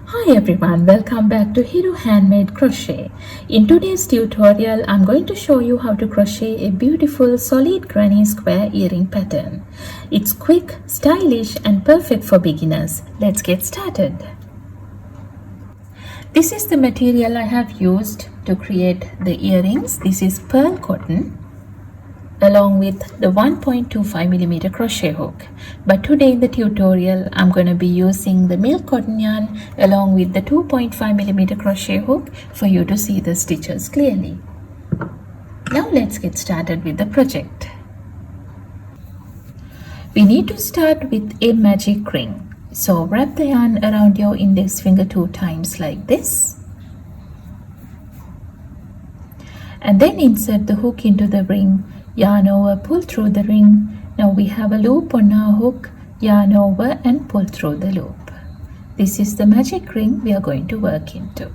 Hi everyone, welcome back to Hero Handmade Crochet. In today's tutorial, I'm going to show you how to crochet a beautiful solid granny square earring pattern. It's quick, stylish and perfect for beginners. Let's get started. This is the material I have used to create the earrings. This is pearl cotton along with the 1.25mm crochet hook. But today in the tutorial I'm going to be using the milk cotton yarn along with the 2.5mm crochet hook for you to see the stitches clearly. Now let's get started with the project. We need to start with a magic ring. So wrap the yarn around your index finger 2 times like this. And then insert the hook into the ring. Yarn over, pull through the ring. Now we have a loop on our hook, yarn over and pull through the loop. This is the magic ring we are going to work into.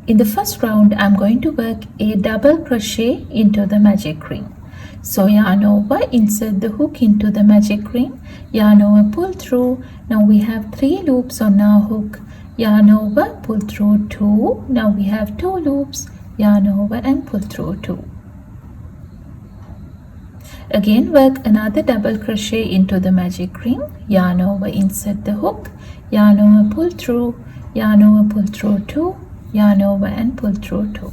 In the first round, I'm going to work a double crochet into the magic ring. So yarn over, insert the hook into the magic ring, yarn over, pull through. Now we have 3 loops on our hook, yarn over, pull through 2. Now we have 2 loops, yarn over and pull through 2. Again work another double crochet into the magic ring, yarn over, insert the hook, yarn over, pull through, yarn over, pull through 2, yarn over and pull through 2.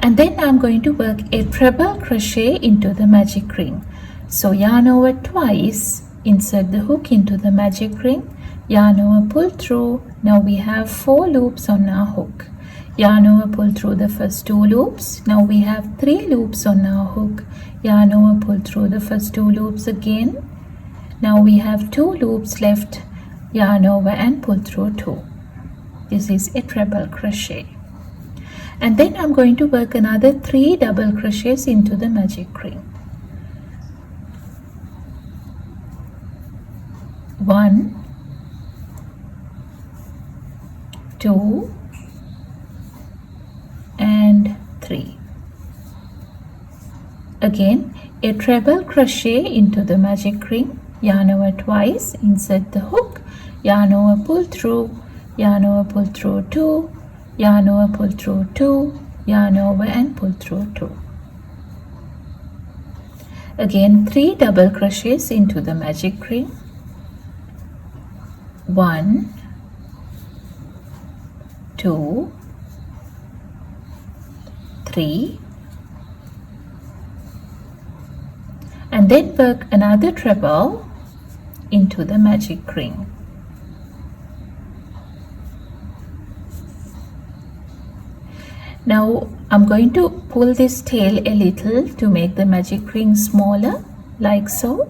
And then I'm going to work a treble crochet into the magic ring. So yarn over twice, insert the hook into the magic ring, yarn over, pull through. Now we have 4 loops on our hook. Yarn over, pull through the first 2 loops. Now we have 3 loops on our hook. Yarn over, pull through the first 2 loops again. Now we have 2 loops left. Yarn over and pull through 2. This is a treble crochet. And then I'm going to work another 3 double crochets into the magic ring. 1, 2 and 3. Again a treble crochet into the magic ring, yarn over twice, insert the hook, yarn over, pull through, yarn over, pull through 2, yarn over, pull through 2, yarn over and pull through 2. Again 3 double crochets into the magic ring. 1, 2, 3, and then work another treble into the magic ring. Now I'm going to pull this tail a little to make the magic ring smaller, like so.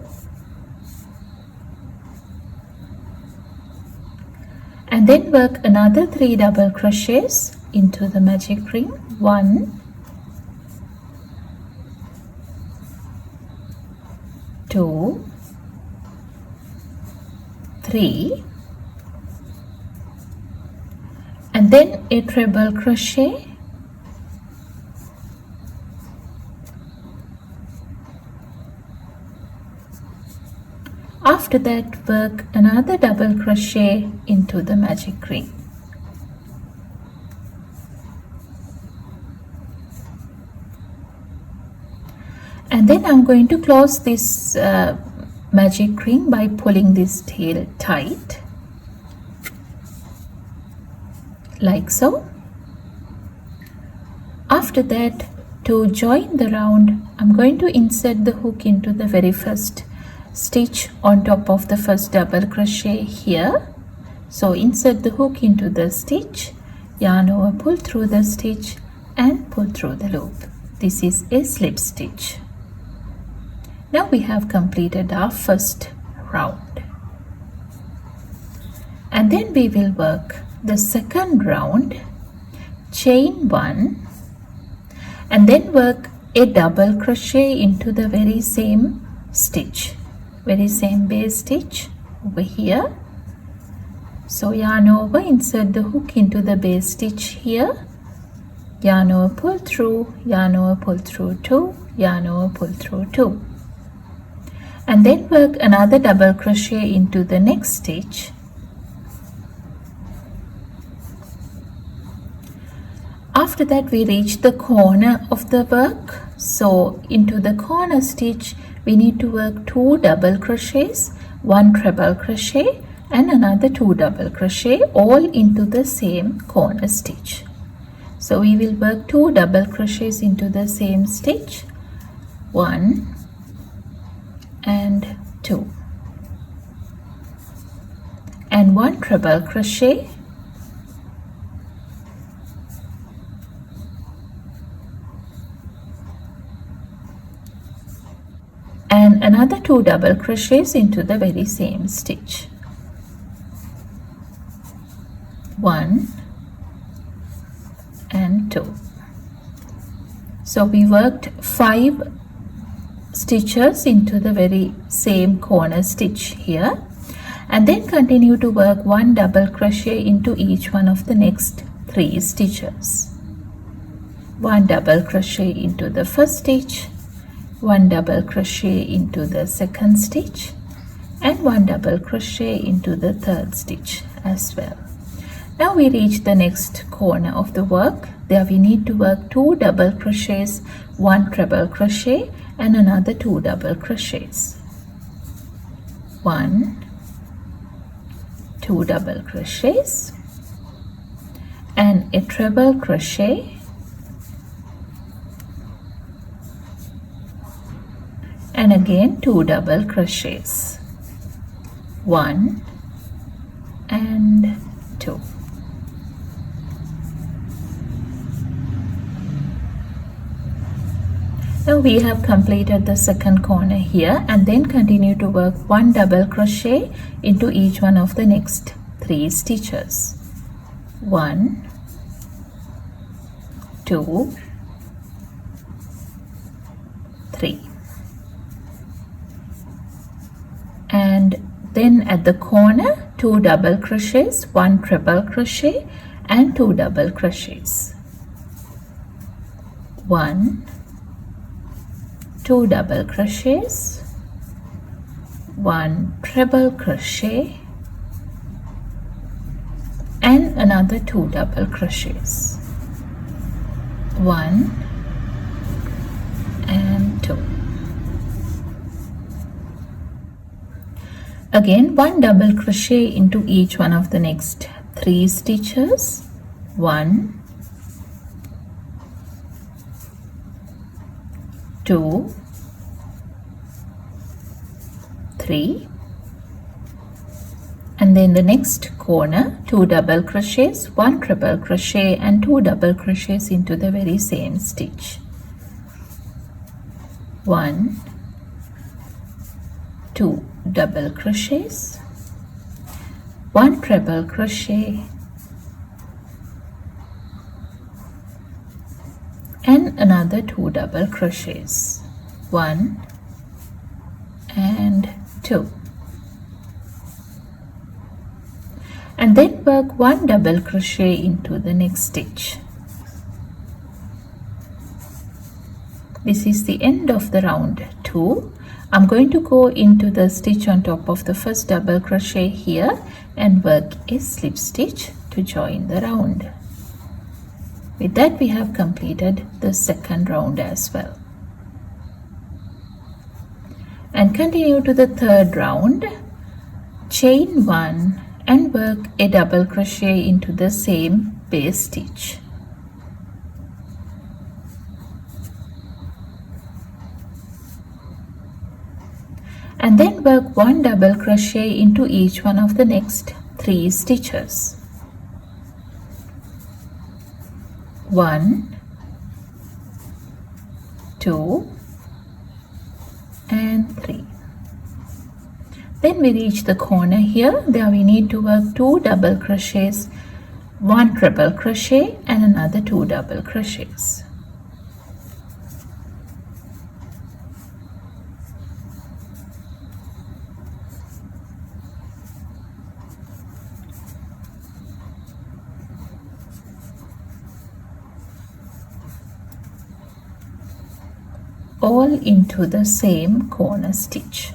And then work another 3 double crochets into the magic ring. 1, 2, 3, and then a treble crochet. After that, work another double crochet into the magic ring. And then I'm going to close this magic ring by pulling this tail tight, like so. After that, to join the round, I'm going to insert the hook into the very first stitch on top of the first double crochet here. So insert the hook into the stitch, yarn over, pull through the stitch and pull through the loop. This is a slip stitch. Now we have completed our first round. And then we will work the second round, chain 1, and then work a double crochet into the very same stitch, very same base stitch over here. So yarn over, insert the hook into the base stitch here, yarn over, pull through, yarn over, pull through 2, yarn over, pull through 2. and then work another double crochet into the next stitch. After that we reach the corner of the work, so into the corner stitch we need to work 2 double crochets, 1 treble crochet and another 2 double crochet, all into the same corner stitch. So we will work 2 double crochets into the same stitch, 1 and 2, and 1 treble crochet and another 2 double crochets into the very same stitch, 1 and 2. So we worked 5 stitches into the very same corner stitch here, and then continue to work 1 double crochet into each one of the next 3 stitches. 1 double crochet into the first stitch, 1 double crochet into the second stitch, and 1 double crochet into the third stitch as well. Now we reach the next corner of the work. There we need to work 2 double crochets, 1 treble crochet and another 2 double crochets. 1, 2 double crochets and a treble crochet and again 2 double crochets, 1 and 2. Now we have completed the second corner here, and then continue to work 1 double crochet into each one of the next 3 stitches. 1, 2, 3. And then at the corner 2 double crochets, 1 treble crochet and 2 double crochets. 1, 2 double crochets, 1 treble crochet and another 2 double crochets, 1 and 2. Again 1 double crochet into each one of the next 3 stitches, 1, 2, 3, and then the next corner 2 double crochets, 1 treble crochet and 2 double crochets into the very same stitch, 1, 2 double crochets, 1 treble crochet and another 2 double crochets, 1 and 2, and then work 1 double crochet into the next stitch. This is the end of the round 2. I'm going to go into the stitch on top of the first double crochet here and work a slip stitch to join the round. With that we have completed the second round as well. And continue to the third round, chain 1 and work a double crochet into the same base stitch. And then work 1 double crochet into each one of the next 3 stitches. 1, 2 and 3. Then we reach the corner here. There we need to work 2 double crochets, 1 treble crochet and another 2 double crochets. All into the same corner stitch.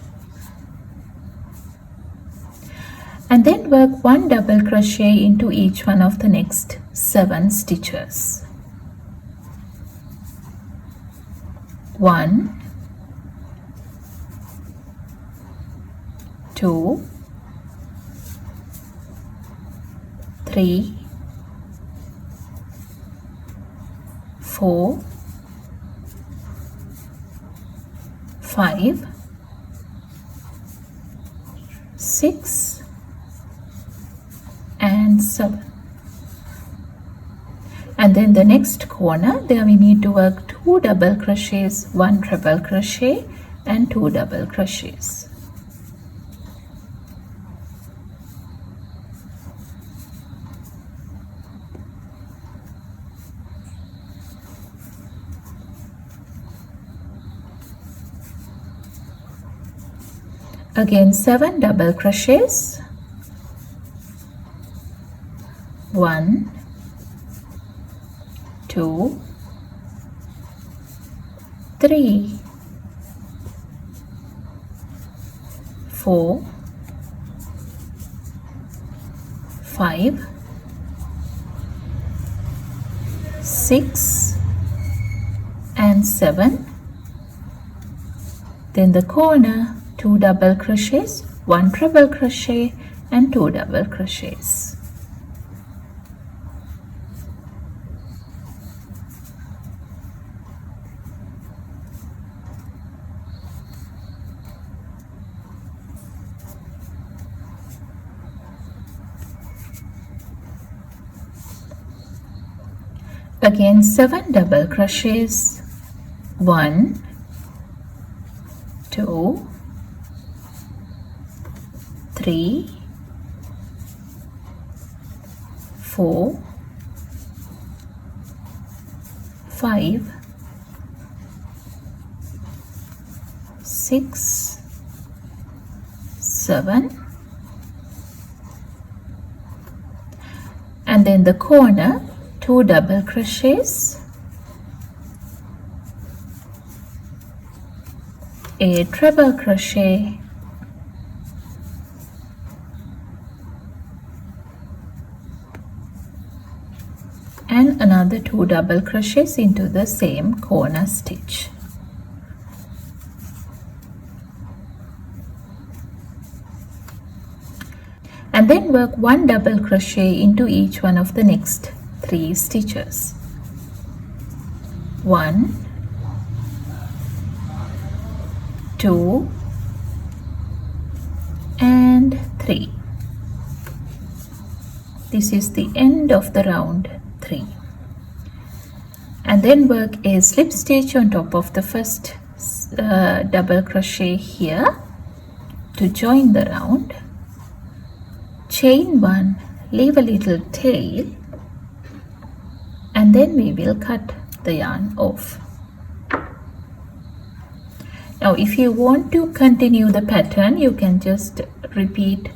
and then work 1 double crochet into each one of the next 7 stitches. 1, 2, 3, 4, 5, 6 and 7. And then the next corner, there we need to work 2 double crochets, 1 treble crochet and 2 double crochets. Again 7 double crochets, 1, 2, 3, 4, 5, 6 and 7. Then the corner, 2 double crochets, 1 treble crochet and 2 double crochets. Again 7 double crochets, 1, 2, 3, 4, 5, 6, 7, and then the corner, 2 double crochets, a treble crochet, and another 2 double crochets into the same corner stitch. And then work 1 double crochet into each one of the next 3 stitches. 1, 2 and 3. This is the end of the round 3. And then work a slip stitch on top of the first double crochet here to join the round. Chain 1, leave a little tail, and then we will cut the yarn off. Now if you want to continue the pattern, you can just repeat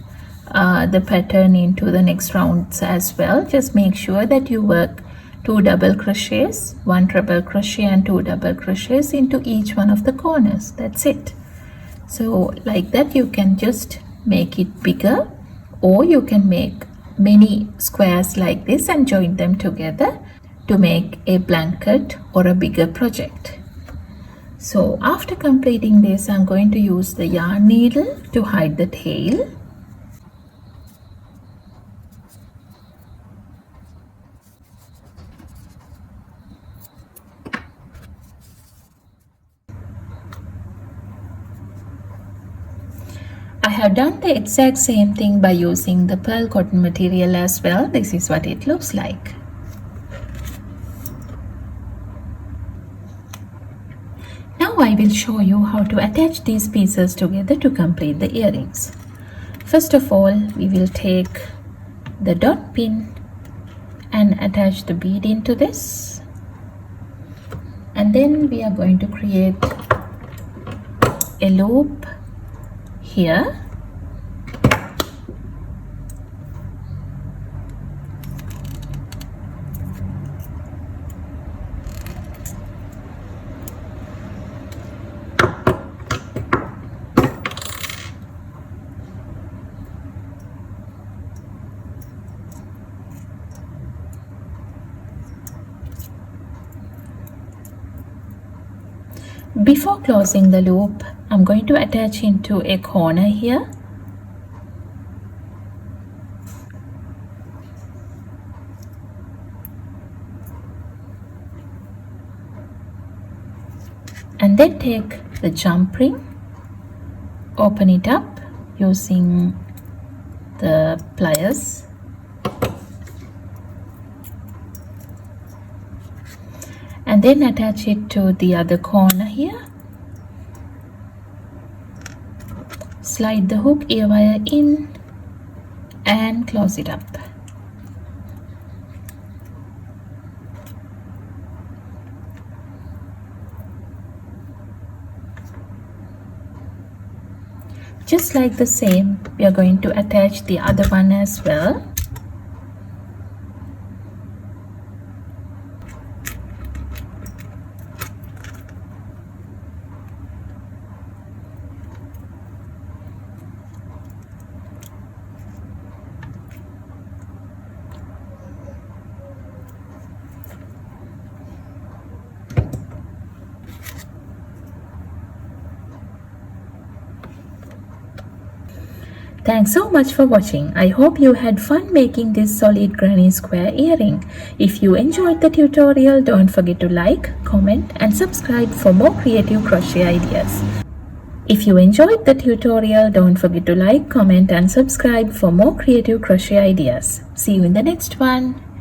the pattern into the next rounds as well. Just make sure that you work 2 double crochets, 1 treble crochet and 2 double crochets into each one of the corners. That's it. So like that you can just make it bigger, or you can make many squares like this and join them together to make a blanket or a bigger project. So after completing this, I'm going to use the yarn needle to hide the tail. I have done the exact same thing by using the pearl cotton material as well. This is what it looks like. Now I will show you how to attach these pieces together to complete the earrings. First of all, we will take the dot pin and attach the bead into this, and then we are going to create a loop here. Before closing the loop, I'm going to attach into a corner here. And then take the jump ring, open it up using the pliers, and then attach it to the other corner here. Slide the hook ear wire in and close it up. Just like the same, we are going to attach the other one as well. Thanks so much for watching. I hope you had fun making this solid granny square earring. If you enjoyed the tutorial, don't forget to like, comment and subscribe for more creative crochet ideas. If you enjoyed the tutorial, don't forget to like, comment and subscribe for more creative crochet ideas. See you in the next one.